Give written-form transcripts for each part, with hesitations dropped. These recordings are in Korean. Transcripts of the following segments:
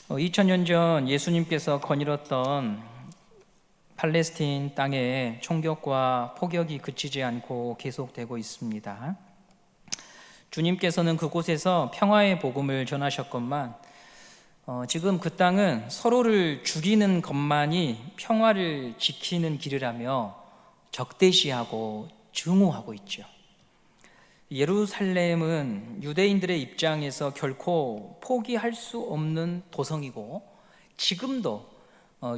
2000년 전 예수님께서 거닐었던 팔레스틴 땅의 총격과 폭격이 그치지 않고 계속되고 있습니다. 주님께서는 그곳에서 평화의 복음을 전하셨건만 지금 그 땅은 서로를 죽이는 것만이 평화를 지키는 길이라며 적대시하고 증오하고 있죠. 예루살렘은 유대인들의 입장에서 결코 포기할 수 없는 도성이고, 지금도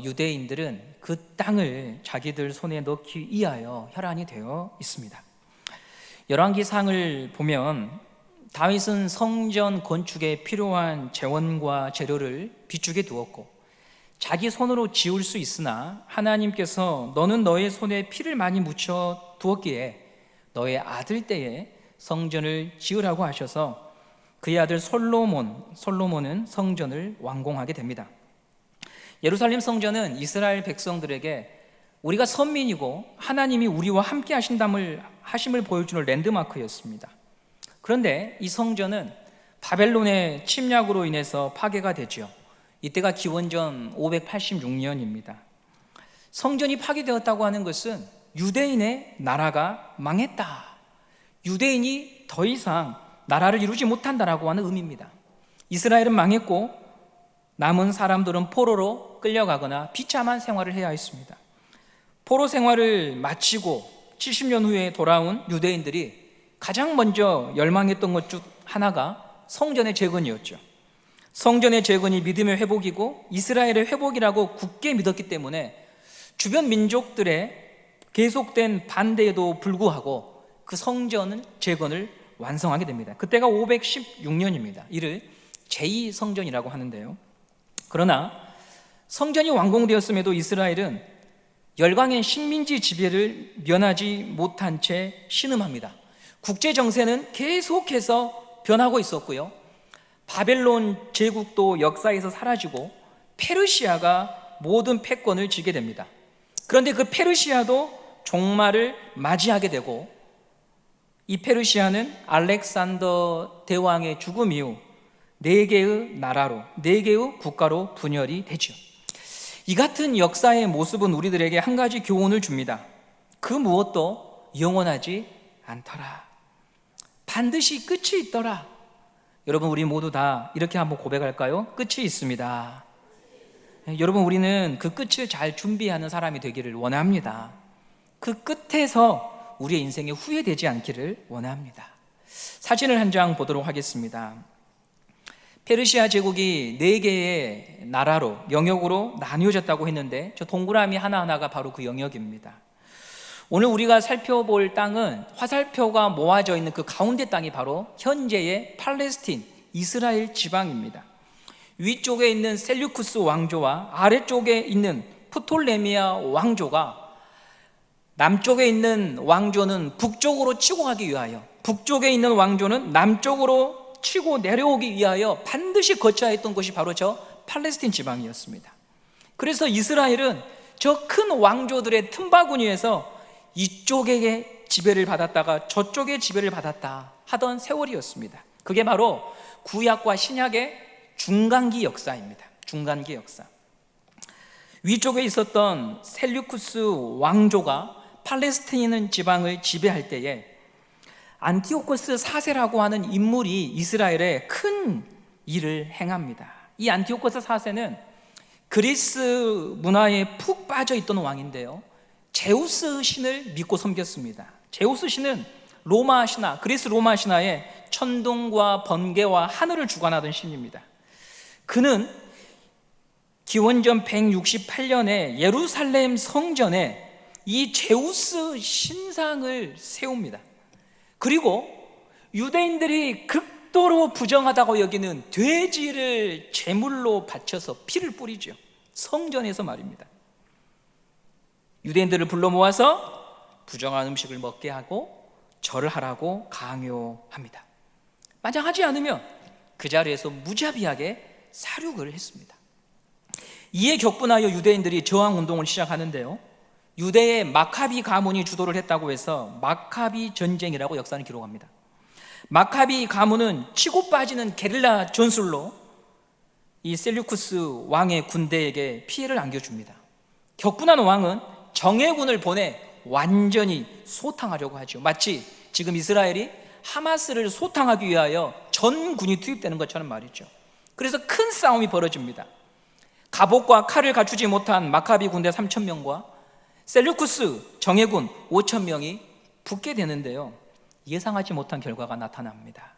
유대인들은 그 땅을 자기들 손에 넣기 위하여 혈안이 되어 있습니다. 열왕기상을 보면 다윗은 성전 건축에 필요한 재원과 재료를 비축해 두었고, 자기 손으로 지을 수 있으나 하나님께서 너는 너의 손에 피를 많이 묻혀 두었기에 너의 아들 때에 성전을 지으라고 하셔서 그의 아들 솔로몬은 성전을 완공하게 됩니다. 예루살렘 성전은 이스라엘 백성들에게 우리가 선민이고 하나님이 우리와 함께 하심을 보여주는 랜드마크였습니다. 그런데 이 성전은 바벨론의 침략으로 인해서 파괴가 되죠. 이때가 기원전 586년입니다. 성전이 파괴되었다고 하는 것은 유대인의 나라가 망했다, 유대인이 더 이상 나라를 이루지 못한다라고 하는 의미입니다. 이스라엘은 망했고 남은 사람들은 포로로 끌려가거나 비참한 생활을 해야 했습니다. 포로 생활을 마치고 70년 후에 돌아온 유대인들이 가장 먼저 열망했던 것 중 하나가 성전의 재건이었죠. 성전의 재건이 믿음의 회복이고 이스라엘의 회복이라고 굳게 믿었기 때문에 주변 민족들의 계속된 반대에도 불구하고 그 성전 재건을 완성하게 됩니다. 그때가 516년입니다. 이를 제2성전이라고 하는데요. 그러나 성전이 완공되었음에도 이스라엘은 열강의 식민지 지배를 면하지 못한 채 신음합니다. 국제 정세는 계속해서 변하고 있었고요, 바벨론 제국도 역사에서 사라지고 페르시아가 모든 패권을 쥐게 됩니다. 그런데 그 페르시아도 종말을 맞이하게 되고, 이 페르시아는 알렉산더 대왕의 죽음 이후 4개의 나라로, 4개의 국가로 분열이 되죠. 이 같은 역사의 모습은 우리들에게 한 가지 교훈을 줍니다. 그 무엇도 영원하지 않더라. 반드시 끝이 있더라. 여러분, 우리 모두 다 이렇게 한번 고백할까요? 끝이 있습니다. 여러분, 우리는 그 끝을 잘 준비하는 사람이 되기를 원합니다. 그 끝에서 우리의 인생에 후회되지 않기를 원합니다. 사진을 한 장 보도록 하겠습니다. 페르시아 제국이 4개의 나라로, 영역으로 나뉘어졌다고 했는데 저 동그라미 하나하나가 바로 그 영역입니다. 오늘 우리가 살펴볼 땅은 화살표가 모아져 있는 그 가운데 땅이 바로 현재의 팔레스틴, 이스라엘 지방입니다. 위쪽에 있는 셀류쿠스 왕조와 아래쪽에 있는 프톨레미아 왕조가, 남쪽에 있는 왕조는 북쪽으로 치고 가기 위하여, 북쪽에 있는 왕조는 남쪽으로 치고 내려오기 위하여 반드시 거쳐야 했던 것이 바로 저 팔레스틴 지방이었습니다. 그래서 이스라엘은 저 큰 왕조들의 틈바구니에서 이쪽에게 지배를 받았다가 저쪽에 지배를 받았다 하던 세월이었습니다. 그게 바로 구약과 신약의 중간기 역사입니다. 중간기 역사. 위쪽에 있었던 셀류쿠스 왕조가 팔레스틴 지방을 지배할 때에 안티오코스 4세라고 하는 인물이 이스라엘에 큰 일을 행합니다. 이 안티오코스 4세는 그리스 문화에 푹 빠져 있던 왕인데요, 제우스 신을 믿고 섬겼습니다. 제우스 신은 로마 신화, 그리스 로마 신화에 천둥과 번개와 하늘을 주관하던 신입니다. 그는 기원전 168년에 예루살렘 성전에 이 제우스 신상을 세웁니다. 그리고 유대인들이 극도로 부정하다고 여기는 돼지를 제물로 바쳐서 피를 뿌리죠. 성전에서 말입니다. 유대인들을 불러 모아서 부정한 음식을 먹게 하고 절을 하라고 강요합니다. 만약 하지 않으면 그 자리에서 무자비하게 살육을 했습니다. 이에 격분하여 유대인들이 저항운동을 시작하는데요, 유대의 마카비 가문이 주도를 했다고 해서 마카비 전쟁이라고 역사는 기록합니다. 마카비 가문은 치고 빠지는 게릴라 전술로 이 셀류쿠스 왕의 군대에게 피해를 안겨줍니다. 격분한 왕은 정예군을 보내 완전히 소탕하려고 하죠. 마치 지금 이스라엘이 하마스를 소탕하기 위하여 전군이 투입되는 것처럼 말이죠. 그래서 큰 싸움이 벌어집니다. 갑옷과 칼을 갖추지 못한 마카비 군대 3,000명과 셀류쿠스 정예군 5,000명이 붙게 되는데요, 예상하지 못한 결과가 나타납니다.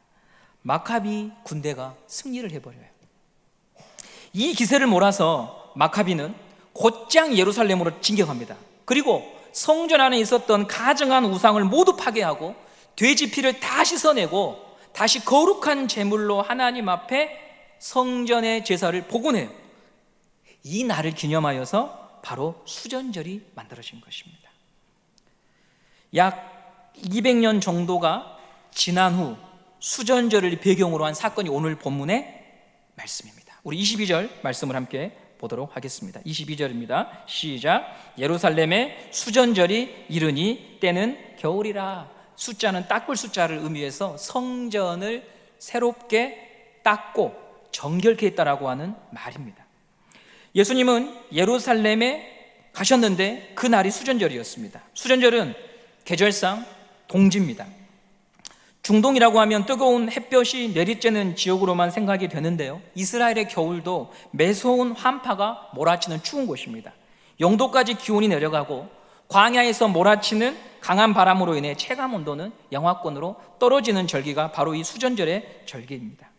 마카비 군대가 승리를 해버려요. 이 기세를 몰아서 마카비는 곧장 예루살렘으로 진격합니다. 그리고 성전 안에 있었던 가증한 우상을 모두 파괴하고 돼지 피를 다 씻어내고 다시 거룩한 제물로 하나님 앞에 성전의 제사를 복원해요. 이 날을 기념하여서 바로 수전절이 만들어진 것입니다. 약 200년 정도가 지난 후 수전절을 배경으로 한 사건이 오늘 본문의 말씀입니다. 우리 22절 말씀을 함께 보도록 하겠습니다. 22절입니다. 시작. 예루살렘에 수전절이 이르니 때는 겨울이라. 숫자는 닦을 숫자를 의미해서 성전을 새롭게 닦고 정결케 했다라고 하는 말입니다. 예수님은 예루살렘에 가셨는데 그 날이 수전절이었습니다. 수전절은 계절상 동지입니다. 중동이라고 하면 뜨거운 햇볕이 내리쬐는 지역으로만 생각이 되는데요, 이스라엘의 겨울도 매서운 환파가 몰아치는 추운 곳입니다. 영도까지 기온이 내려가고 광야에서 몰아치는 강한 바람으로 인해 체감 온도는 영하권으로 떨어지는 절기가 바로 이 수전절의 절기입니다.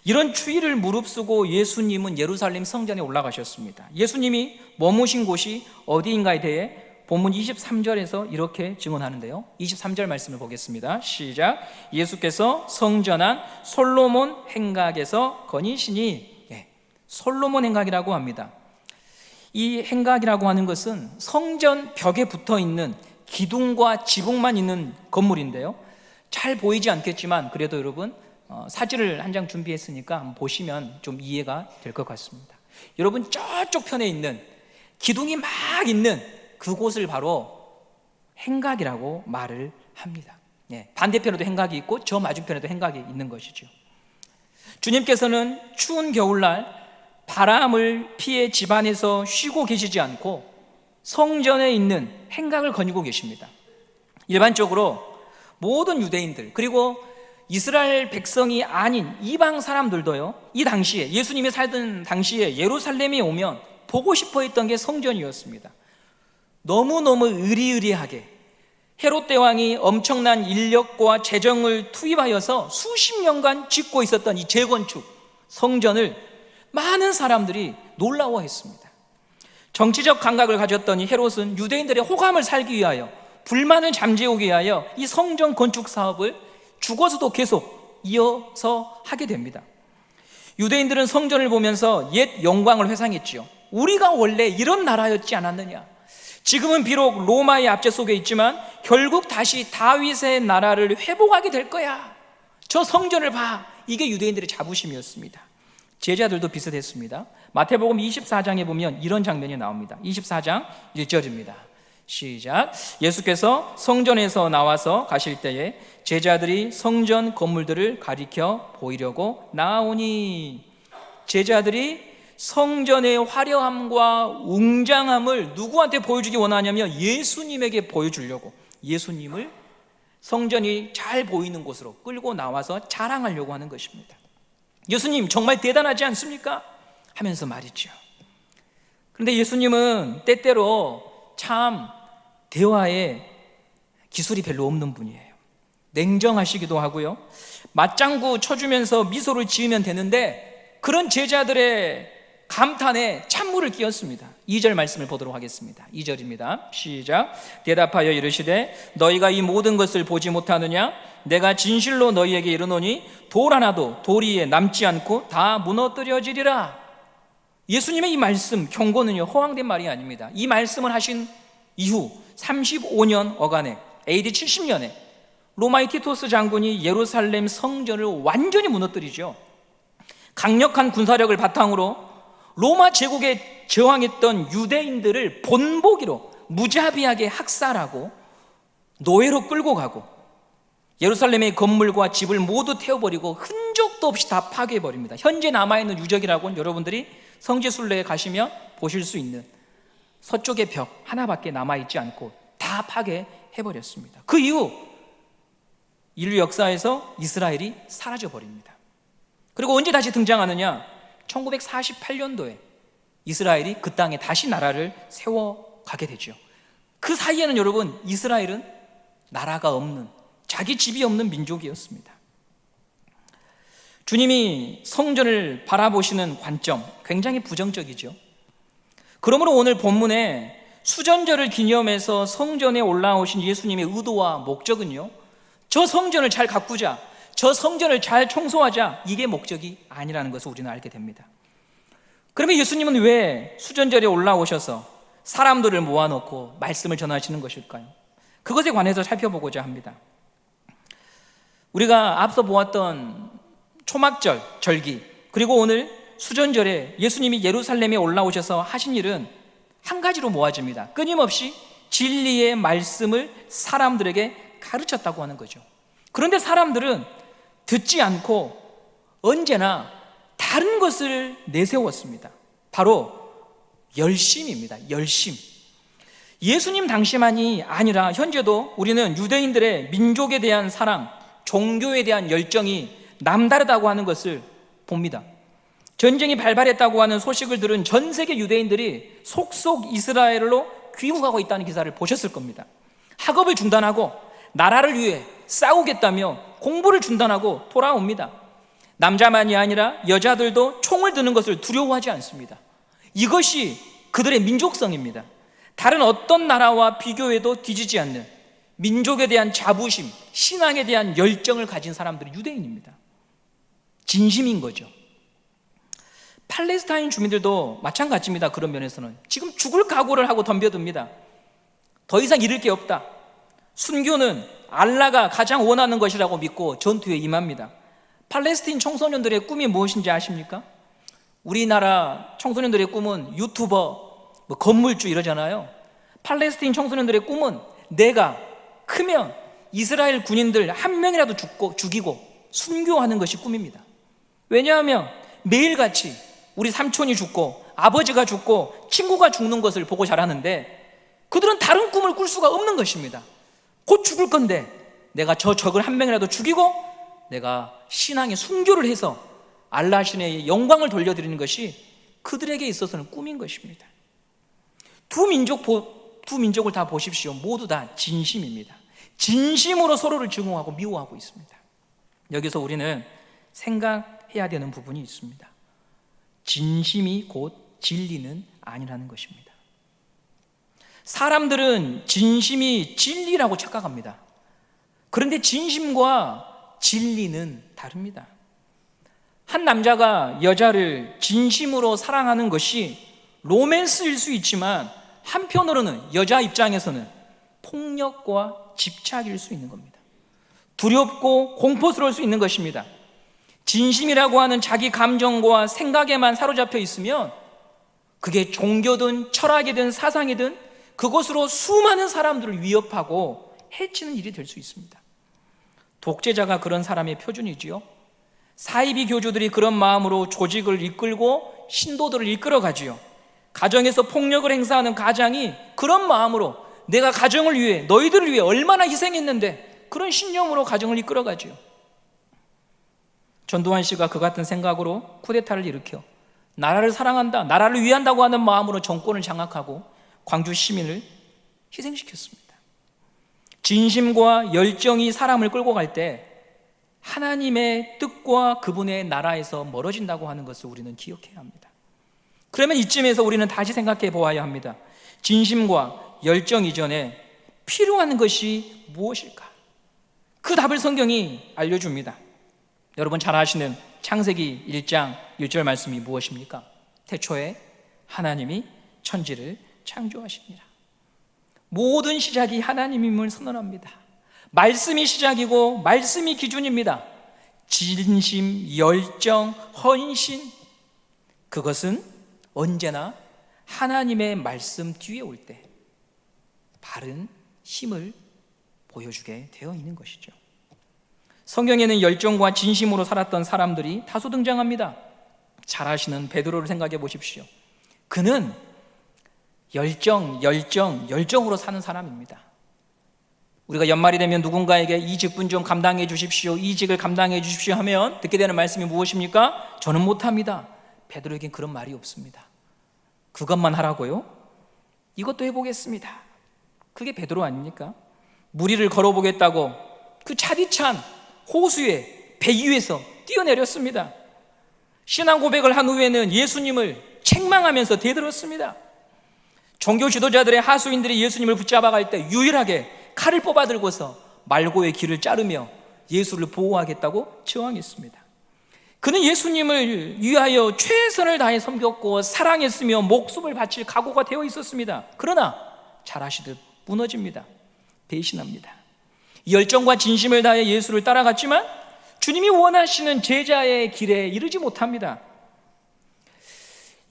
이런 추위를 무릅쓰고 예수님은 예루살렘 성전에 올라가셨습니다. 예수님이 머무신 곳이 어디인가에 대해 본문 23절에서 이렇게 증언하는데요, 23절 말씀을 보겠습니다. 시작. 예수께서 성전 안 솔로몬 행각에서 거니시니. 솔로몬 행각이라고 합니다. 이 행각이라고 하는 것은 성전 벽에 붙어 있는 기둥과 지붕만 있는 건물인데요, 잘 보이지 않겠지만 그래도 여러분 사진을 한 장 준비했으니까 한번 보시면 좀 이해가 될 것 같습니다. 여러분 저쪽 편에 있는 기둥이 막 있는 그곳을 바로 행각이라고 말을 합니다. 반대편에도 행각이 있고 저 맞은편에도 행각이 있는 것이죠. 주님께서는 추운 겨울날 바람을 피해 집안에서 쉬고 계시지 않고 성전에 있는 행각을 거니고 계십니다. 일반적으로 모든 유대인들 그리고 이스라엘 백성이 아닌 이방 사람들도요, 이 당시에 예수님이 살던 당시에 예루살렘에 오면 보고 싶어 했던 게 성전이었습니다. 너무너무 의리의리하게 헤롯 대왕이 엄청난 인력과 재정을 투입하여서 수십 년간 짓고 있었던 이 재건축 성전을 많은 사람들이 놀라워했습니다. 정치적 감각을 가졌던 이 헤롯은 유대인들의 호감을 살기 위하여, 불만을 잠재우기 위하여 이 성전 건축 사업을 죽어서도 계속 이어서 하게 됩니다. 유대인들은 성전을 보면서 옛 영광을 회상했지요. 우리가 원래 이런 나라였지 않았느냐. 지금은 비록 로마의 압제 속에 있지만 결국 다시 다윗의 나라를 회복하게 될 거야. 저 성전을 봐. 이게 유대인들의 자부심이었습니다. 제자들도 비슷했습니다. 마태복음 24장에 보면 이런 장면이 나옵니다. 24장 1절입니다. 시작. 예수께서 성전에서 나와서 가실 때에 제자들이 성전 건물들을 가리켜 보이려고 나오니. 제자들이 성전의 화려함과 웅장함을 누구한테 보여주기 원하냐면 예수님에게 보여주려고, 예수님을 성전이 잘 보이는 곳으로 끌고 나와서 자랑하려고 하는 것입니다. 예수님 정말 대단하지 않습니까? 하면서 말이죠. 그런데 예수님은 때때로 참 대화에 기술이 별로 없는 분이에요. 냉정하시기도 하고요, 맞장구 쳐주면서 미소를 지으면 되는데 그런 제자들의 감탄에 찬물을 끼얹습니다. 2절 말씀을 보도록 하겠습니다. 2절입니다. 시작. 대답하여 이르시되 너희가 이 모든 것을 보지 못하느냐? 내가 진실로 너희에게 이르노니 돌 하나도 돌 위에 남지 않고 다 무너뜨려지리라. 예수님의 이 말씀, 경고는요, 허황된 말이 아닙니다. 이 말씀을 하신 이후 35년 어간에 AD 70년에 로마의 티토스 장군이 예루살렘 성전을 완전히 무너뜨리죠. 강력한 군사력을 바탕으로 로마 제국에 저항했던 유대인들을 본보기로 무자비하게 학살하고 노예로 끌고 가고 예루살렘의 건물과 집을 모두 태워버리고 흔적도 없이 다 파괴해버립니다. 현재 남아있는 유적이라고는 여러분들이 성지순례에 가시면 보실 수 있는 서쪽의 벽 하나밖에 남아있지 않고 다 파괴해버렸습니다. 그 이후 인류 역사에서 이스라엘이 사라져버립니다. 그리고 언제 다시 등장하느냐? 1948년도에 이스라엘이 그 땅에 다시 나라를 세워가게 되죠. 그 사이에는 여러분, 이스라엘은 나라가 없는, 자기 집이 없는 민족이었습니다. 주님이 성전을 바라보시는 관점 굉장히 부정적이죠. 그러므로 오늘 본문에 수전절을 기념해서 성전에 올라오신 예수님의 의도와 목적은요, 저 성전을 잘 가꾸자, 저 성전을 잘 청소하자, 이게 목적이 아니라는 것을 우리는 알게 됩니다. 그러면 예수님은 왜 수전절에 올라오셔서 사람들을 모아놓고 말씀을 전하시는 것일까요? 그것에 관해서 살펴보고자 합니다. 우리가 앞서 보았던 초막절, 절기, 그리고 오늘 수전절에 예수님이 예루살렘에 올라오셔서 하신 일은 한 가지로 모아집니다. 끊임없이 진리의 말씀을 사람들에게 가르쳤다고 하는 거죠. 그런데 사람들은 듣지 않고 언제나 다른 것을 내세웠습니다. 바로 열심입니다. 열심. 예수님 당시만이 아니라 현재도 우리는 유대인들의 민족에 대한 사랑, 종교에 대한 열정이 남다르다고 하는 것을 봅니다. 전쟁이 발발했다고 하는 소식을 들은 전 세계 유대인들이 속속 이스라엘로 귀국하고 있다는 기사를 보셨을 겁니다. 학업을 중단하고 나라를 위해 싸우겠다며 공부를 중단하고 돌아옵니다. 남자만이 아니라 여자들도 총을 드는 것을 두려워하지 않습니다. 이것이 그들의 민족성입니다. 다른 어떤 나라와 비교해도 뒤지지 않는 민족에 대한 자부심, 신앙에 대한 열정을 가진 사람들이 유대인입니다. 진심인 거죠. 팔레스타인 주민들도 마찬가지입니다. 그런 면에서는 지금 죽을 각오를 하고 덤벼듭니다. 더 이상 잃을 게 없다. 순교는 알라가 가장 원하는 것이라고 믿고 전투에 임합니다. 팔레스타인 청소년들의 꿈이 무엇인지 아십니까? 우리나라 청소년들의 꿈은 유튜버, 건물주 이러잖아요. 팔레스타인 청소년들의 꿈은 내가 크면 이스라엘 군인들 한 명이라도 죽이고 순교하는 것이 꿈입니다. 왜냐하면 매일같이 우리 삼촌이 죽고 아버지가 죽고 친구가 죽는 것을 보고 자라는데 그들은 다른 꿈을 꿀 수가 없는 것입니다. 곧 죽을 건데 내가 저 적을 한 명이라도 죽이고 내가 신앙의 순교를 해서 알라 신의 영광을 돌려드리는 것이 그들에게 있어서는 꿈인 것입니다. 두 민족을 다 보십시오. 모두 다 진심입니다. 진심으로 서로를 증오하고 미워하고 있습니다. 여기서 우리는 생각해야 되는 부분이 있습니다. 진심이 곧 진리는 아니라는 것입니다. 사람들은 진심이 진리라고 착각합니다. 그런데 진심과 진리는 다릅니다. 한 남자가 여자를 진심으로 사랑하는 것이 로맨스일 수 있지만 한편으로는 여자 입장에서는 폭력과 집착일 수 있는 겁니다. 두렵고 공포스러울 수 있는 것입니다. 진심이라고 하는 자기 감정과 생각에만 사로잡혀 있으면 그게 종교든 철학이든 사상이든 그것으로 수많은 사람들을 위협하고 해치는 일이 될 수 있습니다. 독재자가 그런 사람의 표준이지요. 사이비 교주들이 그런 마음으로 조직을 이끌고 신도들을 이끌어가지요. 가정에서 폭력을 행사하는 가장이 그런 마음으로 내가 가정을 위해 너희들을 위해 얼마나 희생했는데 그런 신념으로 가정을 이끌어가지요. 전두환 씨가 그 같은 생각으로 쿠데타를 일으켜 나라를 사랑한다, 나라를 위한다고 하는 마음으로 정권을 장악하고 광주 시민을 희생시켰습니다. 진심과 열정이 사람을 끌고 갈 때 하나님의 뜻과 그분의 나라에서 멀어진다고 하는 것을 우리는 기억해야 합니다. 그러면 이쯤에서 우리는 다시 생각해 보아야 합니다. 진심과 열정 이전에 필요한 것이 무엇일까? 그 답을 성경이 알려줍니다. 여러분 잘 아시는 창세기 1장 1절 말씀이 무엇입니까? 태초에 하나님이 천지를 창조하시니라. 모든 시작이 하나님임을 선언합니다. 말씀이 시작이고 말씀이 기준입니다. 진심, 열정, 헌신, 그것은 언제나 하나님의 말씀 뒤에 올 때 바른 힘을 보여주게 되어 있는 것이죠. 성경에는 열정과 진심으로 살았던 사람들이 다소 등장합니다. 잘 아시는 베드로를 생각해 보십시오. 그는 열정으로 사는 사람입니다. 우리가 연말이 되면 누군가에게 이 직분 좀 감당해 주십시오, 이직을 감당해 주십시오 하면 듣게 되는 말씀이 무엇입니까? 저는 못합니다. 베드로에겐 그런 말이 없습니다. 그것만 하라고요? 이것도 해보겠습니다. 그게 베드로 아닙니까? 무리를 걸어보겠다고 그 차디찬 호수에 배 위에서 뛰어내렸습니다. 신앙 고백을 한 후에는 예수님을 책망하면서 대들었습니다. 종교 지도자들의 하수인들이 예수님을 붙잡아갈 때 유일하게 칼을 뽑아 들고서 말고의 길을 자르며 예수를 보호하겠다고 저항했습니다. 그는 예수님을 위하여 최선을 다해 섬겼고 사랑했으며 목숨을 바칠 각오가 되어 있었습니다. 그러나 잘 아시듯 무너집니다. 배신합니다. 열정과 진심을 다해 예수를 따라갔지만 주님이 원하시는 제자의 길에 이르지 못합니다.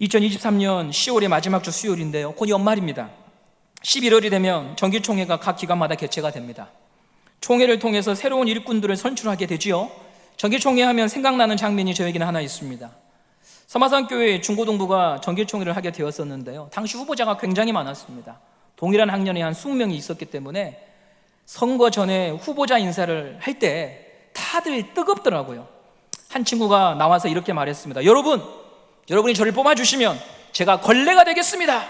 2023년 10월의 마지막 주 수요일인데요, 곧 연말입니다. 11월이 되면 정기총회가 각 기관마다 개최가 됩니다. 총회를 통해서 새로운 일꾼들을 선출하게 되지요. 정기총회 하면 생각나는 장면이 저에게는 하나 있습니다. 서마산교회 중고등부가 정기총회를 하게 되었었는데요, 당시 후보자가 굉장히 많았습니다. 동일한 학년에 한 20명이 있었기 때문에 선거 전에 후보자 인사를 할 때 다들 뜨겁더라고요. 한 친구가 나와서 이렇게 말했습니다. 여러분이 저를 뽑아주시면 제가 걸레가 되겠습니다.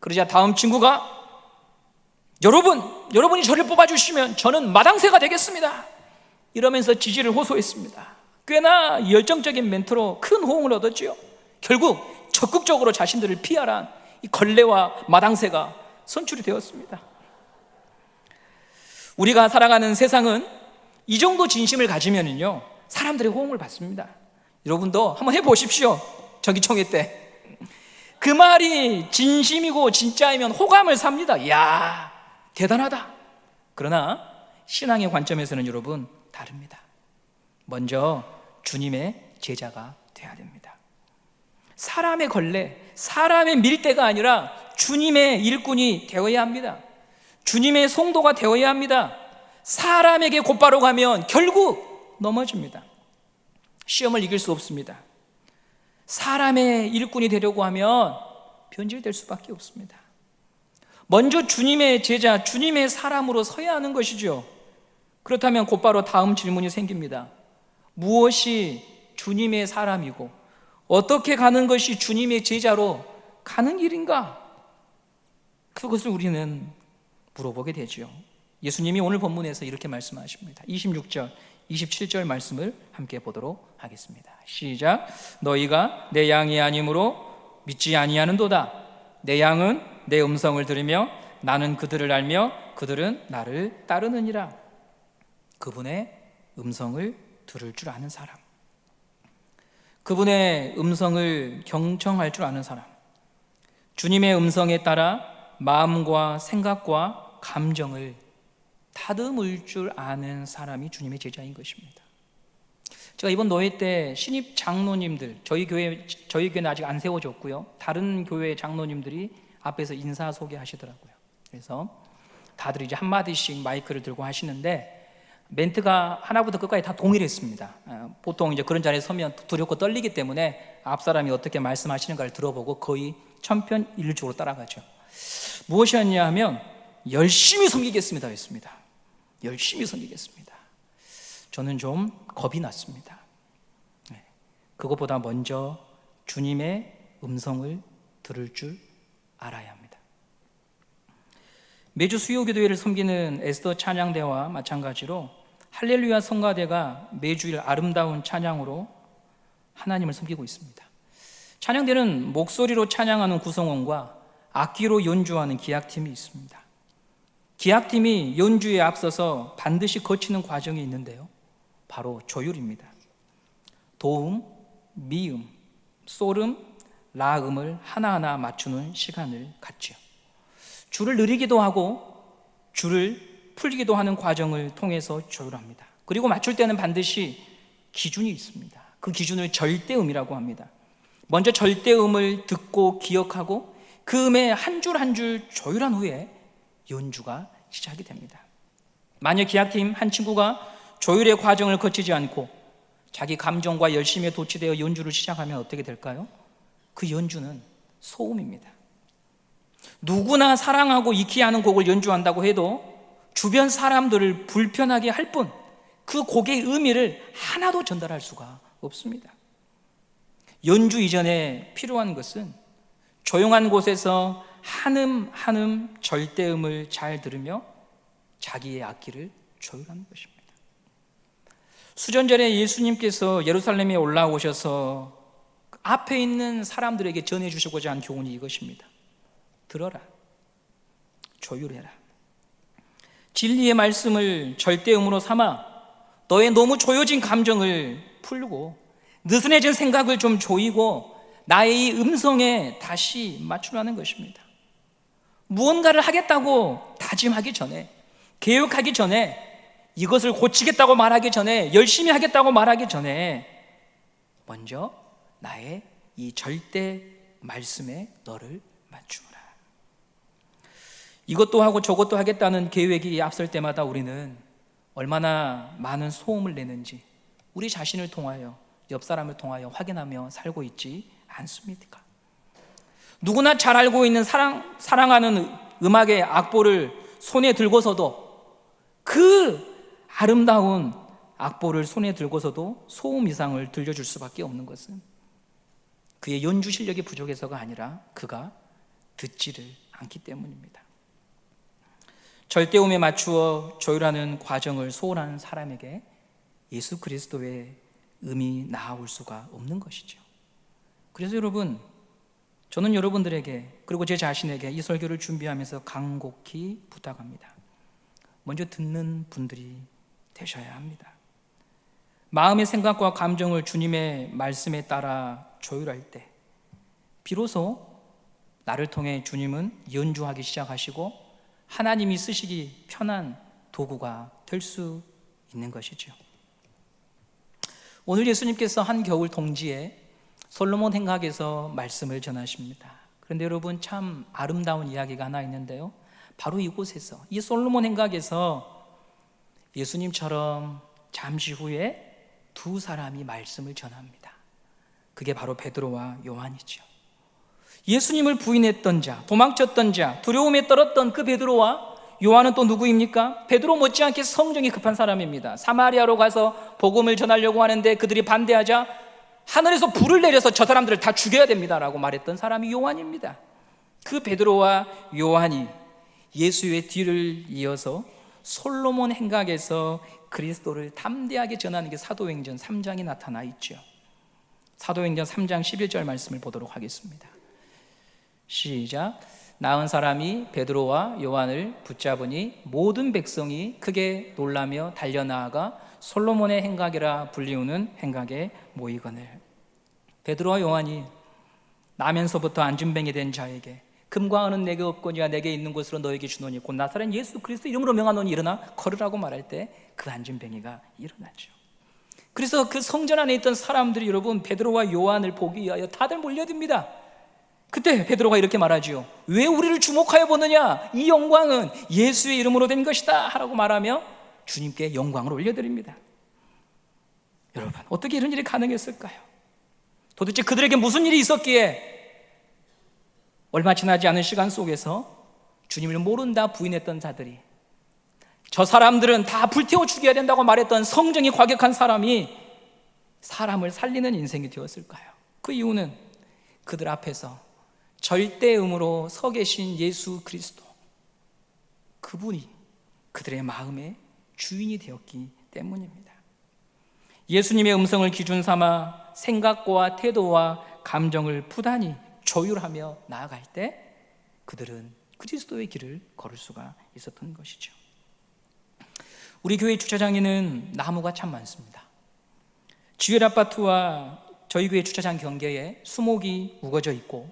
그러자 다음 친구가 여러분이 저를 뽑아주시면 저는 마당새가 되겠습니다. 이러면서 지지를 호소했습니다. 꽤나 열정적인 멘트로 큰 호응을 얻었지요. 결국 적극적으로 자신들을 PR한 이 걸레와 마당새가 선출이 되었습니다. 우리가 살아가는 세상은 이 정도 진심을 가지면요 사람들의 호응을 받습니다. 여러분도 한번 해보십시오. 정기총회 때 그 말이 진심이고 진짜이면 호감을 삽니다. 이야, 대단하다. 그러나 신앙의 관점에서는 여러분 다릅니다. 먼저 주님의 제자가 돼야 됩니다. 사람의 걸레, 사람의 밀대가 아니라 주님의 일꾼이 되어야 합니다. 주님의 성도가 되어야 합니다. 사람에게 곧바로 가면 결국 넘어집니다. 시험을 이길 수 없습니다. 사람의 일꾼이 되려고 하면 변질될 수밖에 없습니다. 먼저 주님의 제자, 주님의 사람으로 서야 하는 것이죠. 그렇다면 곧바로 다음 질문이 생깁니다. 무엇이 주님의 사람이고 어떻게 가는 것이 주님의 제자로 가는 길인가? 그것을 우리는 물어보게 되죠. 예수님이 오늘 본문에서 이렇게 말씀하십니다. 26절, 27절 말씀을 함께 보도록 하겠습니다. 시작. 너희가 내 양이 아니므로 믿지 아니하는도다. 내 양은 내 음성을 들으며 나는 그들을 알며 그들은 나를 따르느니라. 그분의 음성을 들을 줄 아는 사람, 그분의 음성을 경청할 줄 아는 사람, 주님의 음성에 따라 마음과 생각과 감정을 다듬을 줄 아는 사람이 주님의 제자인 것입니다. 제가 이번 노회 때 신입 장로님들, 저희 교회는 아직 안 세워졌고요, 다른 교회 장로님들이 앞에서 인사 소개하시더라고요. 그래서 다들 이제 한마디씩 마이크를 들고 하시는데 멘트가 하나부터 끝까지 다 동일했습니다. 보통 이제 그런 자리에 서면 두렵고 떨리기 때문에 앞 사람이 어떻게 말씀하시는가를 들어보고 거의 천편일률적으로 따라가죠. 무엇이었냐 하면 열심히 섬기겠습니다 했습니다. 열심히 섬기겠습니다. 저는 좀 겁이 났습니다. 그것보다 먼저 주님의 음성을 들을 줄 알아야 합니다. 매주 수요기도회를 섬기는 에스더 찬양대와 마찬가지로 할렐루야 성가대가 매주일 아름다운 찬양으로 하나님을 섬기고 있습니다. 찬양대는 목소리로 찬양하는 구성원과 악기로 연주하는 기악팀이 있습니다. 기악팀이 연주에 앞서서 반드시 거치는 과정이 있는데요, 바로 조율입니다. 도음, 미음, 솔음, 라음을 하나하나 맞추는 시간을 갖죠. 줄을 느리기도 하고 줄을 풀기도 하는 과정을 통해서 조율합니다. 그리고 맞출 때는 반드시 기준이 있습니다. 그 기준을 절대음이라고 합니다. 먼저 절대음을 듣고 기억하고 그 음에 한 줄 한 줄 조율한 후에 연주가 시작이 됩니다. 만약 기악팀 한 친구가 조율의 과정을 거치지 않고 자기 감정과 열심에 도취되어 연주를 시작하면 어떻게 될까요? 그 연주는 소음입니다. 누구나 사랑하고 익히 하는 곡을 연주한다고 해도 주변 사람들을 불편하게 할 뿐 그 곡의 의미를 하나도 전달할 수가 없습니다. 연주 이전에 필요한 것은 조용한 곳에서 한음 한음 절대음을 잘 들으며 자기의 악기를 조율하는 것입니다. 수전 전에 예수님께서 예루살렘에 올라오셔서 앞에 있는 사람들에게 전해주시고자 한 교훈이 이것입니다. 들어라, 조율해라. 진리의 말씀을 절대음으로 삼아 너의 너무 조여진 감정을 풀고 느슨해진 생각을 좀 조이고 나의 이 음성에 다시 맞추라는 것입니다. 무언가를 하겠다고 다짐하기 전에, 계획하기 전에, 이것을 고치겠다고 말하기 전에, 열심히 하겠다고 말하기 전에 먼저 나의 이 절대 말씀에 너를 맞추라. 이것도 하고 저것도 하겠다는 계획이 앞설 때마다 우리는 얼마나 많은 소음을 내는지 우리 자신을 통하여, 옆 사람을 통하여 확인하며 살고 있지 않습니까? 누구나 잘 알고 있는 사랑하는 음악의 악보를 손에 들고서도, 그 아름다운 악보를 손에 들고서도 소음 이상을 들려줄 수밖에 없는 것은 그의 연주 실력이 부족해서가 아니라 그가 듣지를 않기 때문입니다. 절대음에 맞추어 조율하는 과정을 소홀하는 사람에게 예수 그리스도의 음이 나아올 수가 없는 것이죠. 그래서 여러분, 저는 여러분들에게 그리고 제 자신에게 이 설교를 준비하면서 간곡히 부탁합니다. 먼저 듣는 분들이 되셔야 합니다. 마음의 생각과 감정을 주님의 말씀에 따라 조율할 때 비로소 나를 통해 주님은 연주하기 시작하시고 하나님이 쓰시기 편한 도구가 될 수 있는 것이죠. 오늘 예수님께서 한겨울 동지에 솔로몬 행각에서 말씀을 전하십니다. 그런데 여러분, 참 아름다운 이야기가 하나 있는데요, 바로 이곳에서, 이 솔로몬 행각에서 예수님처럼 잠시 후에 두 사람이 말씀을 전합니다. 그게 바로 베드로와 요한이죠. 예수님을 부인했던 자, 도망쳤던 자, 두려움에 떨었던 그 베드로와 요한은 또 누구입니까? 베드로 못지않게 성정이 급한 사람입니다. 사마리아로 가서 복음을 전하려고 하는데 그들이 반대하자 하늘에서 불을 내려서 저 사람들을 다 죽여야 됩니다라고 말했던 사람이 요한입니다. 그 베드로와 요한이 예수의 뒤를 이어서 솔로몬 행각에서 그리스도를 담대하게 전하는 게 사도행전 3장에 나타나 있죠. 사도행전 3장 11절 말씀을 보도록 하겠습니다. 시작. 나은 사람이 베드로와 요한을 붙잡으니 모든 백성이 크게 놀라며 달려나아가 솔로몬의 행각이라 불리우는 행각에 모이거늘. 베드로와 요한이 나면서부터 안진뱅이 된 자에게 금과 은은 내게 없거니와 내게 있는 곳으로 너에게 주노니 곧 나사렛 예수 그리스도 이름으로 명하노니 일어나 걸으라고 말할 때 그 안진뱅이가 일어나죠. 그래서 그 성전 안에 있던 사람들이 여러분 베드로와 요한을 보기 위하여 다들 몰려듭니다. 그때 베드로가 이렇게 말하지요. 왜 우리를 주목하여 보느냐? 이 영광은 예수의 이름으로 된 것이다 라고 말하며 주님께 영광을 올려드립니다. 여러분, 어떻게 이런 일이 가능했을까요? 도대체 그들에게 무슨 일이 있었기에 얼마 지나지 않은 시간 속에서 주님을 모른다 부인했던 자들이, 저 사람들은 다 불태워 죽여야 된다고 말했던 성정이 과격한 사람이 사람을 살리는 인생이 되었을까요? 그 이유는 그들 앞에서 절대음으로 서 계신 예수 그리스도, 그분이 그들의 마음의 주인이 되었기 때문입니다. 예수님의 음성을 기준 삼아 생각과 태도와 감정을 부단히 조율하며 나아갈 때 그들은 그리스도의 길을 걸을 수가 있었던 것이죠. 우리 교회 주차장에는 나무가 참 많습니다. 지웰 아파트와 저희 교회 주차장 경계에 수목이 우거져 있고,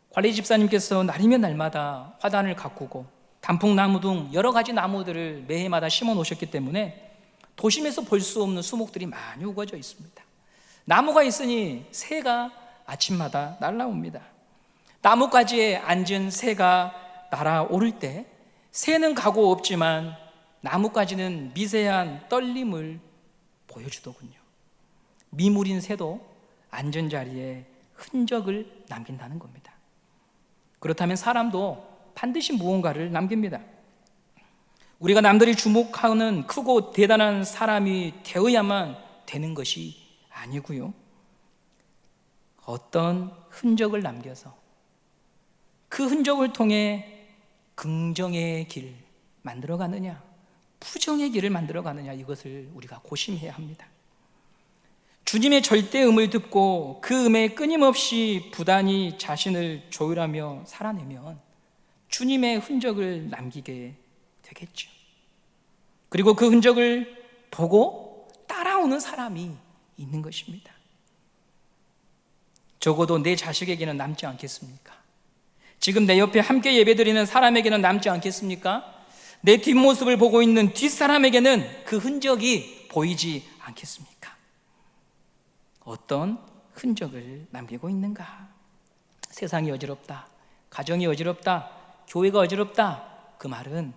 관리 집사님께서 날이면 날마다 화단을 가꾸고 단풍나무 등 여러 가지 나무들을 매해마다 심어 놓으셨기 때문에 도심에서 볼 수 없는 수목들이 많이 우거져 있습니다. 나무가 있으니 새가 아침마다 날아옵니다. 나뭇가지에 앉은 새가 날아오를 때 새는 가고 없지만 나뭇가지는 미세한 떨림을 보여주더군요. 미물인 새도 앉은 자리에 흔적을 남긴다는 겁니다. 그렇다면 사람도 반드시 무언가를 남깁니다. 우리가 남들이 주목하는 크고 대단한 사람이 되어야만 되는 것이 아니고요, 어떤 흔적을 남겨서 그 흔적을 통해 긍정의 길 만들어가느냐, 부정의 길을 만들어가느냐, 이것을 우리가 고심해야 합니다. 주님의 절대음을 듣고 그 음에 끊임없이 부단히 자신을 조율하며 살아내면 주님의 흔적을 남기게 되겠죠. 그리고 그 흔적을 보고 따라오는 사람이 있는 것입니다. 적어도 내 자식에게는 남지 않겠습니까? 지금 내 옆에 함께 예배드리는 사람에게는 남지 않겠습니까? 내 뒷모습을 보고 있는 뒷사람에게는 그 흔적이 보이지 않겠습니까? 어떤 흔적을 남기고 있는가? 세상이 어지럽다, 가정이 어지럽다, 교회가 어지럽다, 그 말은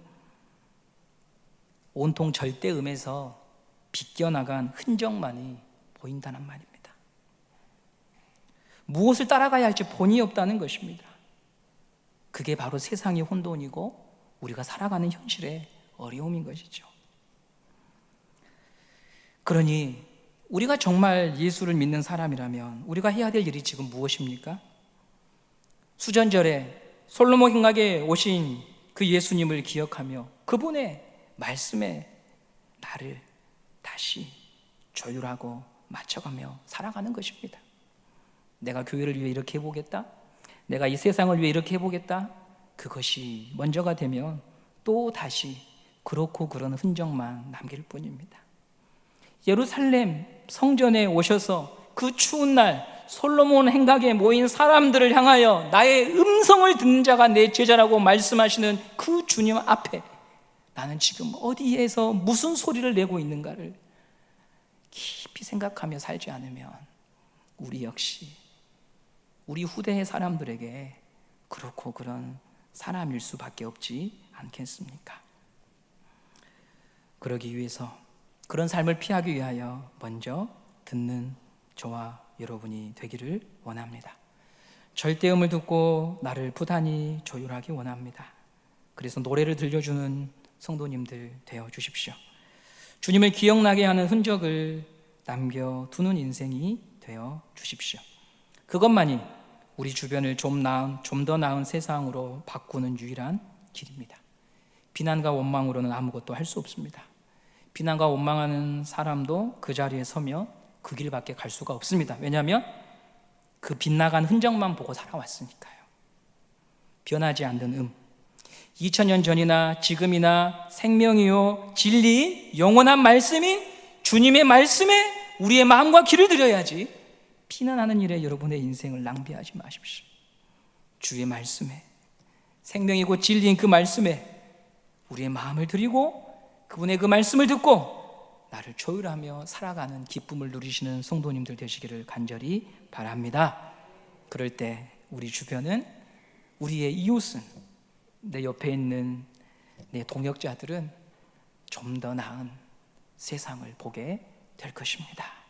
온통 절대음에서 비껴나간 흔적만이 보인다는 말입니다. 무엇을 따라가야 할지 본이 없다는 것입니다. 그게 바로 세상의 혼돈이고 우리가 살아가는 현실의 어려움인 것이죠. 그러니 우리가 정말 예수를 믿는 사람이라면 우리가 해야 될 일이 지금 무엇입니까? 수전절에 솔로몬 행각에 오신 그 예수님을 기억하며 그분의 말씀에 나를 다시 조율하고 맞춰가며 살아가는 것입니다. 내가 교회를 위해 이렇게 해보겠다, 내가 이 세상을 위해 이렇게 해보겠다, 그것이 먼저가 되면 또 다시 그렇고 그런 흔적만 남길 뿐입니다. 예루살렘 성전에 오셔서 그 추운 날 솔로몬 행각에 모인 사람들을 향하여 나의 음성을 듣는 자가 내 제자라고 말씀하시는 그 주님 앞에 나는 지금 어디에서 무슨 소리를 내고 있는가를 깊이 생각하며 살지 않으면 우리 역시 우리 후대의 사람들에게 그렇고 그런 사람일 수밖에 없지 않겠습니까? 그러기 위해서, 그런 삶을 피하기 위하여 먼저 듣는 저와 여러분이 되기를 원합니다. 절대음을 듣고 나를 부단히 조율하기 원합니다. 그래서 노래를 들려주는 성도님들 되어 주십시오. 주님을 기억나게 하는 흔적을 남겨두는 인생이 되어 주십시오. 그것만이 우리 주변을 좀 더 나은 세상으로 바꾸는 유일한 길입니다. 비난과 원망으로는 아무것도 할 수 없습니다. 비난과 원망하는 사람도 그 자리에 서면 그 길밖에 갈 수가 없습니다. 왜냐하면 그 빗나간 흔적만 보고 살아왔으니까요. 변하지 않는 2000년 전이나 지금이나 생명이요 진리인 영원한 말씀인 주님의 말씀에 우리의 마음과 귀를 들여야지 비난하는 일에 여러분의 인생을 낭비하지 마십시오. 주의 말씀에, 생명이고 진리인 그 말씀에 우리의 마음을 드리고 그분의 그 말씀을 듣고 나를 조율하며 살아가는 기쁨을 누리시는 성도님들 되시기를 간절히 바랍니다. 그럴 때 우리 주변은, 우리의 이웃은, 내 옆에 있는 내 동역자들은 좀 더 나은 세상을 보게 될 것입니다.